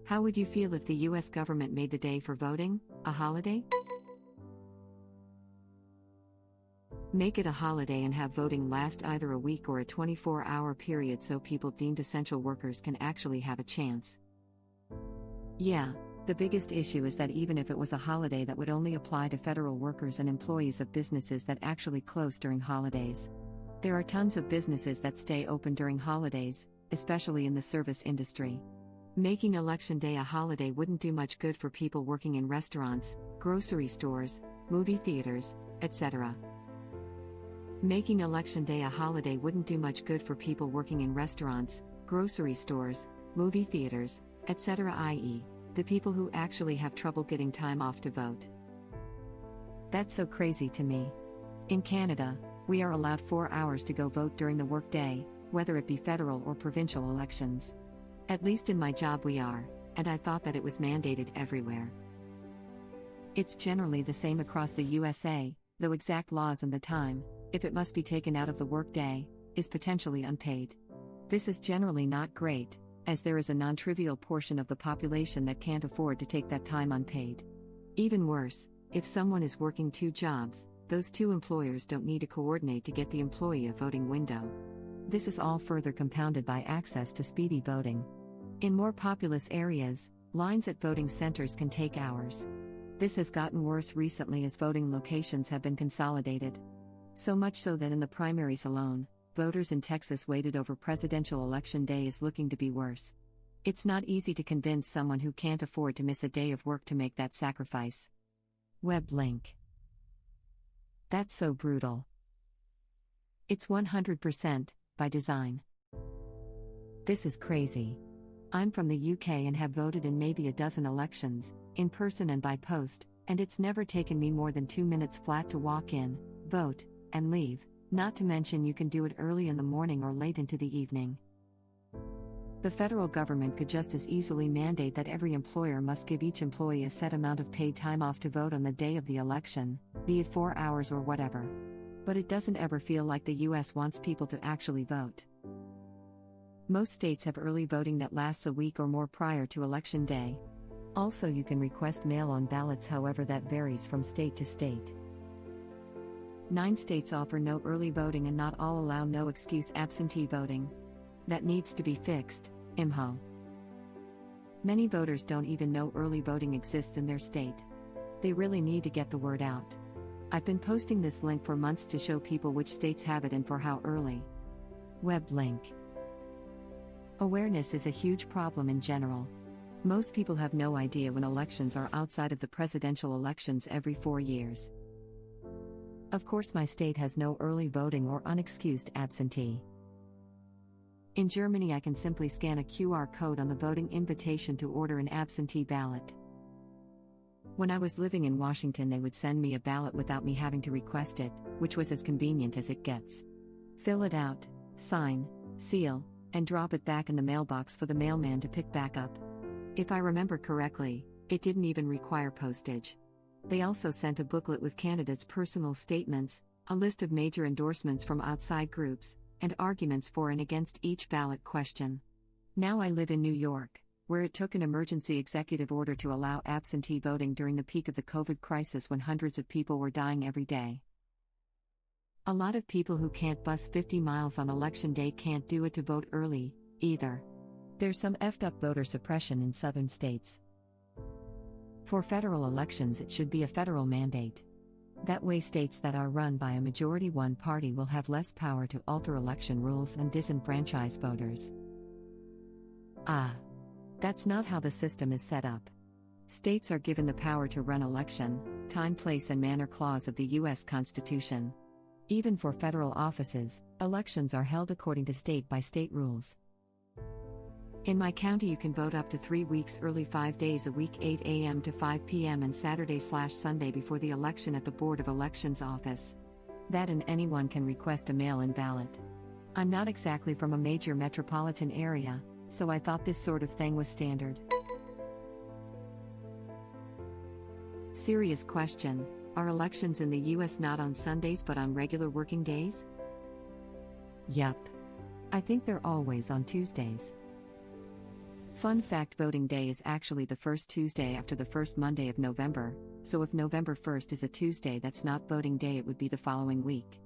How would you feel if the US government made the day for voting a holiday? Make it a holiday and have voting last either a week or a 24-hour period so people deemed essential workers can actually have a chance. Yeah, the biggest issue is that even if it was a holiday, that would only apply to federal workers and employees of businesses that actually close during holidays. There are tons of businesses that stay open during holidays, especially in the service industry. Making Election Day a holiday wouldn't do much good for people working in restaurants, grocery stores, movie theaters, etc. Making Election Day a holiday wouldn't do much good for people working in restaurants, grocery stores, movie theaters, etc., i.e., the people who actually have trouble getting time off to vote. That's so crazy to me. In Canada, we are allowed 4 hours to go vote during the workday, whether it be federal or provincial elections. At least in my job we are, and I thought that it was mandated everywhere. It's generally the same across the USA, though exact laws and the time, if it must be taken out of the workday, is potentially unpaid. This is generally not great, as there is a non-trivial portion of the population that can't afford to take that time unpaid. Even worse, if someone is working 2 jobs, those 2 employers don't need to coordinate to get the employee a voting window. This is all further compounded by access to speedy voting. In more populous areas, lines at voting centers can take hours. This has gotten worse recently as voting locations have been consolidated. So much so that in the primaries alone, voters in Texas waited over presidential election day is looking to be worse. It's not easy to convince someone who can't afford to miss a day of work to make that sacrifice. Web link. That's so brutal. It's 100% by design. This is crazy. I'm from the UK and have voted in maybe a dozen elections, in person and by post, and it's never taken me more than 2 minutes flat to walk in, vote, and leave, not to mention you can do it early in the morning or late into the evening. The federal government could just as easily mandate that every employer must give each employee a set amount of paid time off to vote on the day of the election, be it 4 hours or whatever. But it doesn't ever feel like the US wants people to actually vote. Most states have early voting that lasts a week or more prior to Election Day. Also, you can request mail-on ballots, however that varies from state to state. 9 states offer no early voting and not all allow no excuse absentee voting. That needs to be fixed, IMHO. Many voters don't even know early voting exists in their state. They really need to get the word out. I've been posting this link for months to show people which states have it and for how early. Web link. Awareness is a huge problem in general. Most people have no idea when elections are outside of the presidential elections every 4 years. Of course, my state has no early voting or unexcused absentee. In Germany, I can simply scan a QR code on the voting invitation to order an absentee ballot. When I was living in Washington, they would send me a ballot without me having to request it, which was as convenient as it gets. Fill it out, sign, seal, and drop it back in the mailbox for the mailman to pick back up. If I remember correctly, it didn't even require postage. They also sent a booklet with candidates' personal statements, a list of major endorsements from outside groups, and arguments for and against each ballot question. Now I live in New York, where it took an emergency executive order to allow absentee voting during the peak of the COVID crisis when hundreds of people were dying every day. A lot of people who can't bus 50 miles on election day can't do it to vote early, either. There's some effed up voter suppression in southern states. For federal elections, it should be a federal mandate. That way, states that are run by a majority one party will have less power to alter election rules and disenfranchise voters. That's not how the system is set up. States are given the power to run election, time, place, and manner clause of the U.S. Constitution. Even for federal offices, elections are held according to state-by-state rules. In my county, you can vote up to 3 weeks early 5 days a week, 8 a.m. to 5 p.m. and Saturday/Sunday before the election at the Board of Elections office. That, and anyone can request a mail-in ballot. I'm not exactly from a major metropolitan area, so I thought this sort of thing was standard. Serious question. Are elections in the US not on Sundays but on regular working days? Yup. I think they're always on Tuesdays. Fun fact: voting day is actually the first Tuesday after the first Monday of November, so if November 1st is a Tuesday that's not voting day, it would be the following week.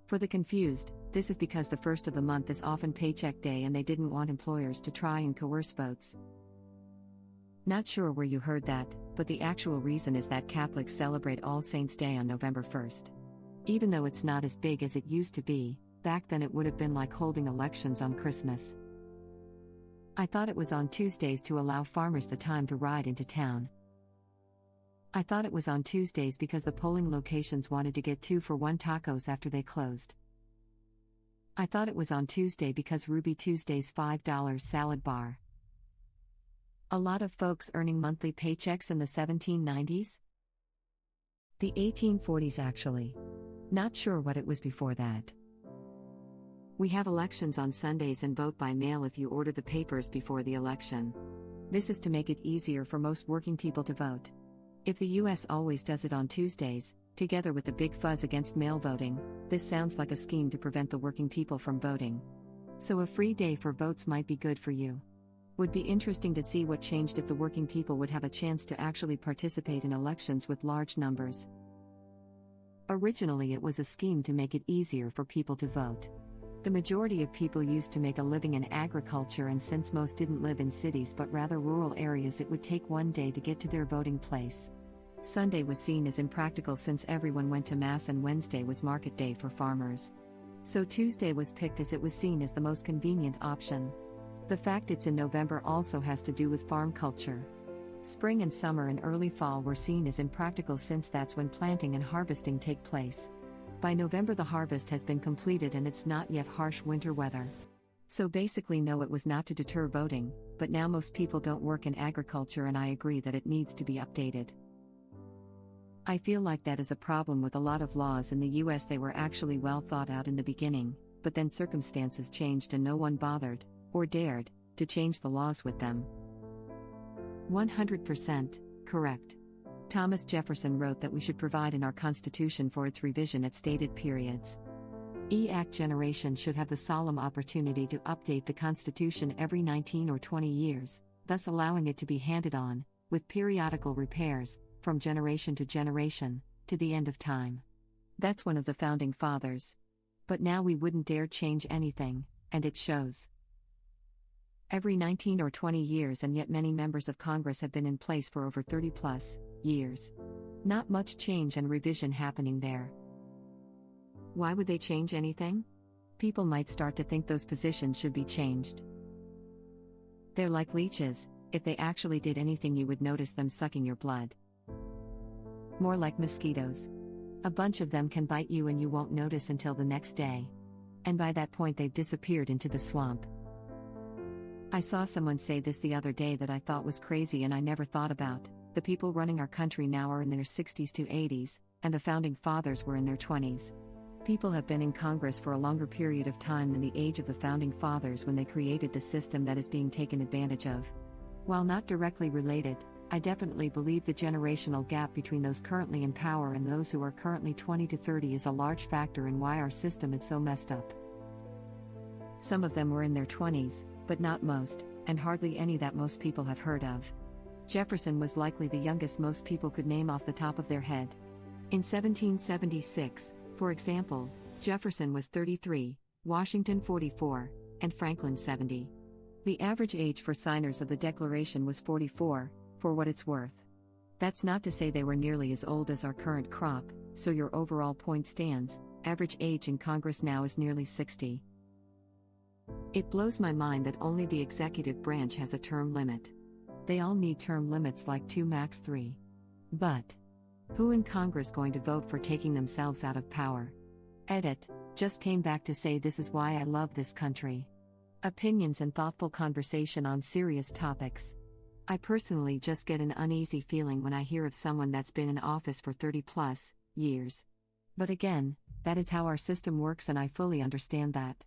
For the confused, this is because the first of the month is often paycheck day and they didn't want employers to try and coerce votes. Not sure where you heard that, but the actual reason is that Catholics celebrate All Saints' Day on November 1st. Even though it's not as big as it used to be, back then it would have been like holding elections on Christmas. I thought it was on Tuesdays to allow farmers the time to ride into town. I thought it was on Tuesdays because the polling locations wanted to get 2-for-1 tacos after they closed. I thought it was on Tuesday because Ruby Tuesday's $5 salad bar. A lot of folks earning monthly paychecks in the 1790s? The 1840s actually. Not sure what it was before that. We have elections on Sundays and vote by mail if you order the papers before the election. This is to make it easier for most working people to vote. If the US always does it on Tuesdays, together with the big fuzz against mail voting, this sounds like a scheme to prevent the working people from voting. So a free day for votes might be good for you. Would be interesting to see what changed if the working people would have a chance to actually participate in elections with large numbers. Originally, it was a scheme to make it easier for people to vote. The majority of people used to make a living in agriculture, and since most didn't live in cities but rather rural areas, it would take one day to get to their voting place. Sunday was seen as impractical since everyone went to Mass and Wednesday was market day for farmers. So Tuesday was picked as it was seen as the most convenient option. The fact it's in November also has to do with farm culture. Spring and summer and early fall were seen as impractical since that's when planting and harvesting take place. By November the harvest has been completed and it's not yet harsh winter weather. So basically no, it was not to deter voting, but now most people don't work in agriculture and I agree that it needs to be updated. I feel like that is a problem with a lot of laws in the US. They were actually well thought out in the beginning, but then circumstances changed and no one bothered, or dared, to change the laws with them. 100% correct. Thomas Jefferson wrote that we should provide in our Constitution for its revision at stated periods. Act generation should have the solemn opportunity to update the Constitution every 19 or 20 years, thus allowing it to be handed on, with periodical repairs, from generation to generation, to the end of time. That's one of the Founding Fathers. But now we wouldn't dare change anything, and it shows. Every 19 or 20 years, and yet many members of Congress have been in place for over 30+ years. Not much change and revision happening there. Why would they change anything? People might start to think those positions should be changed. They're like leeches. If they actually did anything, you would notice them sucking your blood. More like mosquitoes. A bunch of them can bite you and you won't notice until the next day. And by that point they've disappeared into the swamp. I saw someone say this the other day that I thought was crazy and I never thought about. The people running our country now are in their 60s to 80s, and the Founding Fathers were in their 20s. People have been in Congress for a longer period of time than the age of the Founding Fathers when they created the system that is being taken advantage of. While not directly related, I definitely believe the generational gap between those currently in power and those who are currently 20 to 30 is a large factor in why our system is so messed up. Some of them were in their 20s, but not most, and hardly any that most people have heard of. Jefferson was likely the youngest most people could name off the top of their head. In 1776, for example, Jefferson was 33, Washington 44, and Franklin 70. The average age for signers of the Declaration was 44, for what it's worth. That's not to say they were nearly as old as our current crop, so your overall point stands. Average age in Congress now is nearly 60. It blows my mind that only the executive branch has a term limit. They all need term limits like 2 max 3. But who in Congress going to vote for taking themselves out of power? Edit, just came back to say this is why I love this country. Opinions and thoughtful conversation on serious topics. I personally just get an uneasy feeling when I hear of someone that's been in office for 30+ years. But again, that is how our system works and I fully understand that.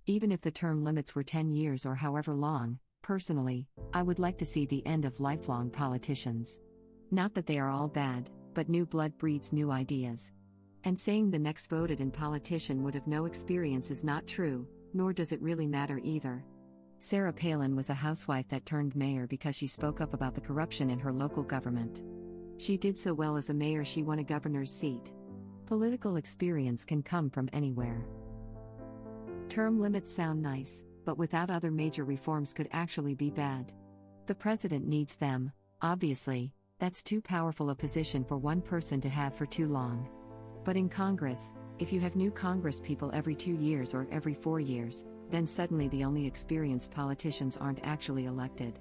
Even if the term limits were 10 years or however long, personally, I would like to see the end of lifelong politicians. Not that they are all bad, but new blood breeds new ideas. And saying the next voted in politician would have no experience is not true, nor does it really matter either. Sarah Palin was a housewife that turned mayor because she spoke up about the corruption in her local government. She did so well as a mayor she won a governor's seat. Political experience can come from anywhere. Term limits sound nice, but without other major reforms could actually be bad. The president needs them, obviously. That's too powerful a position for one person to have for too long. But in Congress, if you have new congresspeople every 2 years or every 4 years, then suddenly the only experienced politicians aren't actually elected.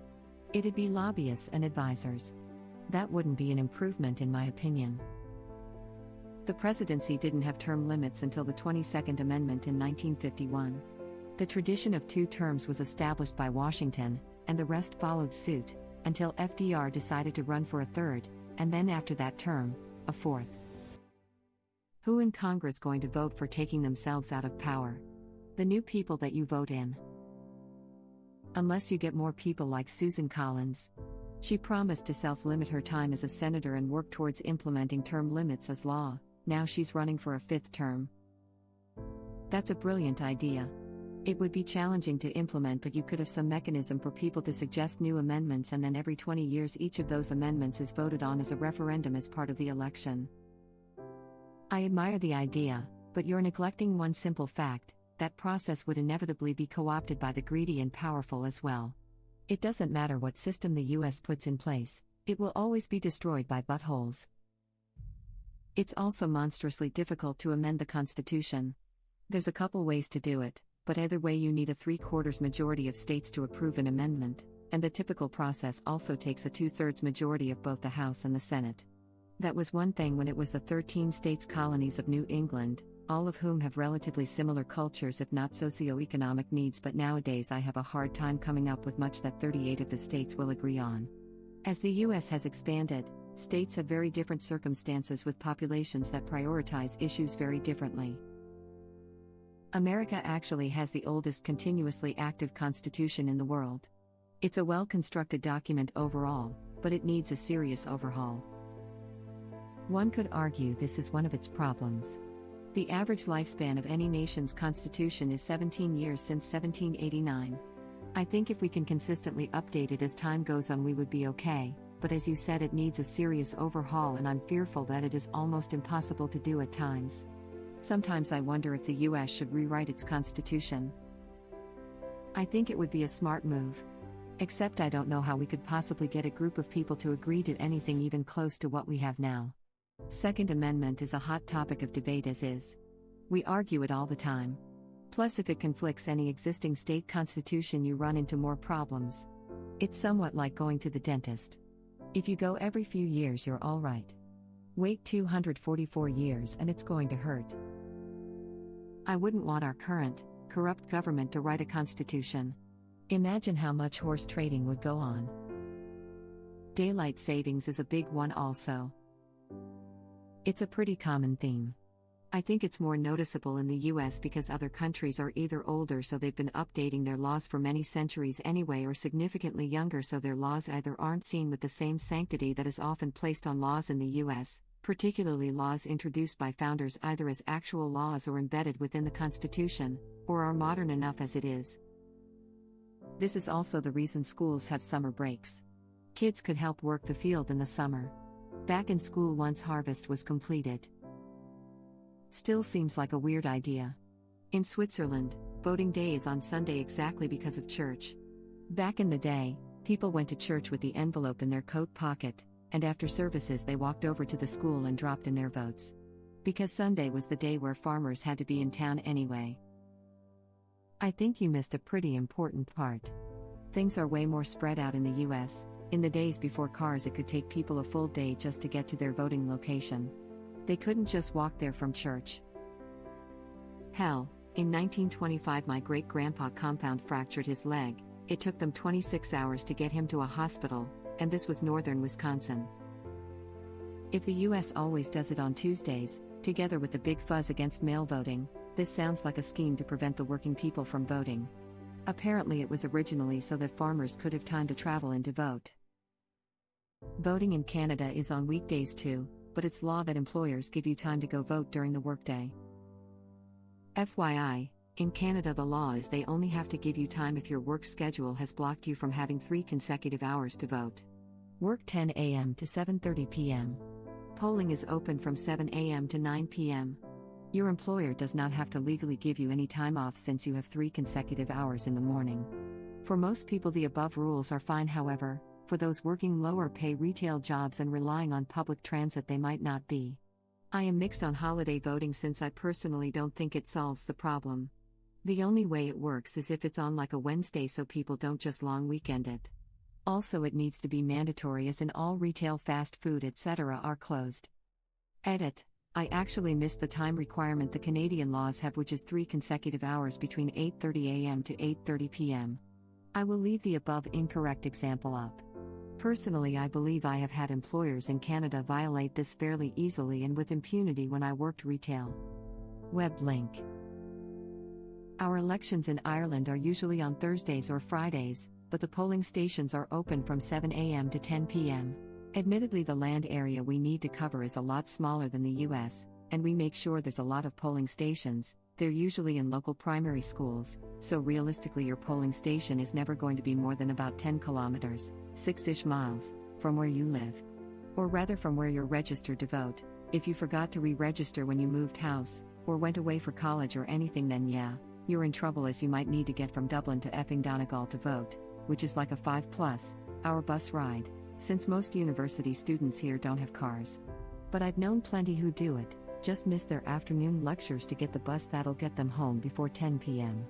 It'd be lobbyists and advisors. That wouldn't be an improvement in my opinion. The presidency didn't have term limits until the 22nd Amendment in 1951. The tradition of 2 terms was established by Washington, and the rest followed suit, until FDR decided to run for a 3rd, and then after that term, a 4th. Who in Congress going to vote for taking themselves out of power? The new people that you vote in. Unless you get more people like Susan Collins. She promised to self-limit her time as a senator and work towards implementing term limits as law. Now she's running for a 5th term. That's a brilliant idea. It would be challenging to implement, but you could have some mechanism for people to suggest new amendments, and then every 20 years each of those amendments is voted on as a referendum as part of the election. I admire the idea, but you're neglecting one simple fact: that process would inevitably be co-opted by the greedy and powerful as well. It doesn't matter what system the US puts in place, it will always be destroyed by buttholes. It's also monstrously difficult to amend the Constitution. There's a couple ways to do it, but either way you need a 3/4 majority of states to approve an amendment, and the typical process also takes a 2/3 majority of both the House and the Senate. That was one thing when it was the 13 states colonies of New England, all of whom have relatively similar cultures if not socio-economic needs, but nowadays I have a hard time coming up with much that 38 of the states will agree on. As the US has expanded, states have very different circumstances with populations that prioritize issues very differently. America actually has the oldest continuously active constitution in the world. It's a well-constructed document overall, but it needs a serious overhaul. One could argue this is one of its problems. The average lifespan of any nation's constitution is 17 years since 1789. I think if we can consistently update it as time goes on we would be okay, but as you said, it needs a serious overhaul, and I'm fearful that it is almost impossible to do at times. Sometimes I wonder if the US should rewrite its constitution. I think it would be a smart move. Except I don't know how we could possibly get a group of people to agree to anything even close to what we have now. Second Amendment is a hot topic of debate as is. We argue it all the time. Plus, if it conflicts any existing state constitution, you run into more problems. It's somewhat like going to the dentist. If you go every few years, you're all right. Wait 244 years and it's going to hurt. I wouldn't want our current, corrupt government to write a constitution. Imagine how much horse trading would go on. Daylight savings is a big one also. It's a pretty common theme. I think it's more noticeable in the US because other countries are either older, so they've been updating their laws for many centuries anyway, or significantly younger, so their laws either aren't seen with the same sanctity that is often placed on laws in the US, particularly laws introduced by founders either as actual laws or embedded within the Constitution, or are modern enough as it is. This is also the reason schools have summer breaks. Kids could help work the field in the summer. Back in school once harvest was completed. Still seems like a weird idea. In Switzerland, voting day is on Sunday exactly because of church. Back in the day, people went to church with the envelope in their coat pocket, and after services they walked over to the school and dropped in their votes. Because Sunday was the day where farmers had to be in town anyway. I think you missed a pretty important part. Things are way more spread out in the US. In the days before cars, it could take people a full day just to get to their voting location. They couldn't just walk there from church. Hell, in 1925 my great-grandpa compound fractured his leg. It took them 26 hours to get him to a hospital, and this was northern Wisconsin. If the US always does it on Tuesdays, together with the big fuzz against mail voting, this sounds like a scheme to prevent the working people from voting. Apparently it was originally so that farmers could have time to travel and to vote. Voting in Canada is on weekdays too, but it's law that employers give you time to go vote during the workday. FYI, In Canada, the law is they only have to give you time if your work schedule has blocked you from having 3 consecutive hours to vote. Work 10 a.m. to 7:30 p.m. Polling is open from 7 a.m. to 9 p.m. Your employer does not have to legally give you any time off since you have 3 consecutive hours in the morning. For most people, the above rules are fine, however, for those working lower pay retail jobs and relying on public transit, they might not be. I am mixed on holiday voting since I personally don't think it solves the problem. The only way it works is if it's on like a Wednesday so people don't just long weekend it. Also, it needs to be mandatory as in all retail, fast food, etc. are closed. Edit. I actually missed the time requirement the Canadian laws have, which is 3 consecutive hours between 8:30 a.m. to 8:30 p.m. I will leave the above incorrect example up. Personally, I believe I have had employers in Canada violate this fairly easily and with impunity when I worked retail. Web link. Our elections in Ireland are usually on Thursdays or Fridays, but the polling stations are open from 7 a.m. to 10 p.m. Admittedly, the land area we need to cover is a lot smaller than the US, and we make sure there's a lot of polling stations. They're usually in local primary schools, so realistically your polling station is never going to be more than about 10 kilometers, 6-ish miles, from where you live. Or rather from where you're registered to vote. If you forgot to re-register when you moved house, or went away for college or anything, then yeah, you're in trouble, as you might need to get from Dublin to effing Donegal to vote, which is like a 5+ hour bus ride, since most university students here don't have cars. But I've known plenty who do it, just miss their afternoon lectures to get the bus that'll get them home before 10 p.m.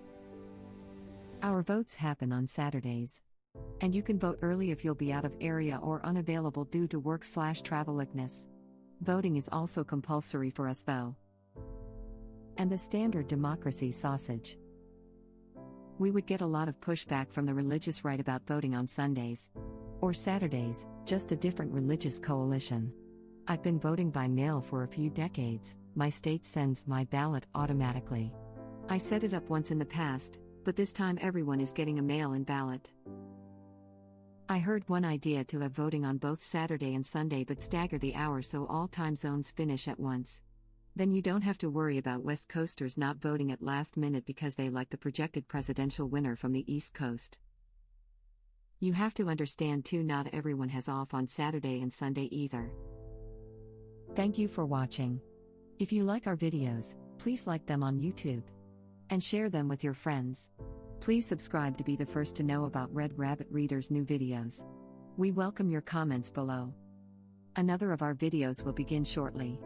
Our votes happen on Saturdays. And you can vote early if you'll be out of area or unavailable due to work/travel sickness. Voting is also compulsory for us though. And the standard democracy sausage. We would get a lot of pushback from the religious right about voting on Sundays. Or Saturdays, just a different religious coalition. I've been voting by mail for a few decades. My state sends my ballot automatically. I set it up once in the past, but this time everyone is getting a mail-in ballot. I heard one idea to have voting on both Saturday and Sunday but stagger the hours so all time zones finish at once. Then you don't have to worry about West Coasters not voting at last minute because they like the projected presidential winner from the East Coast. You have to understand too, not everyone has off on Saturday and Sunday either. Thank you for watching. If you like our videos, please like them on YouTube. And share them with your friends. Please subscribe to be the first to know about Red Rabbit Reader's new videos. We welcome your comments below. Another of our videos will begin shortly.